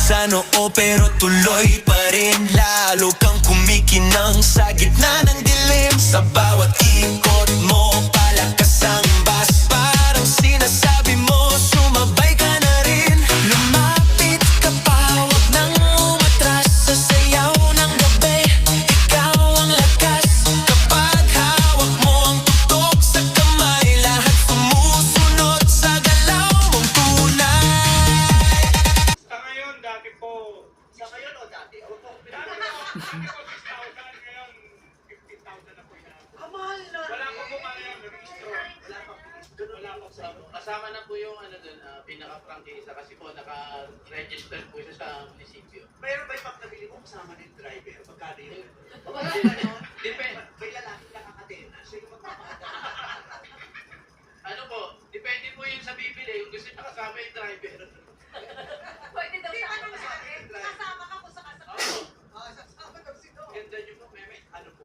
sa noo pero tuloy pa rin. Lalo kang kumikinang sa gitna ng dilim. Sa bawat ikot mo, palakas ang bas. Parang sinasabi mo, sumabay ka na rin. Lumapit ka pa, huwag nang umatras. Sa sayaw ng gabi, ikaw ang lakas. Kapag hawak mo ang tutok sa kamay, lahat sumusunod sa galaw mong tunay. Sa ngayon, dati po. Sa ngayon o dati? Opo. Dati po 6,000, ngayon 15,000 na po yan. Kamahal na. Wala pa po kaya registro. Wala pa. Ganun Wala pa po. Kasama na po yung ano dun, pinaka-prangkisa kasi po naka-register po siya sa munisipyo. Mayroon ba yung pagkabili mo kasama ng driver? Magkano yun? Depende. May lalaki nakakatena. Sino magpapakata? Ano po, depende po yung sa bibili. Yung gusto niya kasama yung driver. Pwede daw Hindi sa ano sa akin, driver. kasama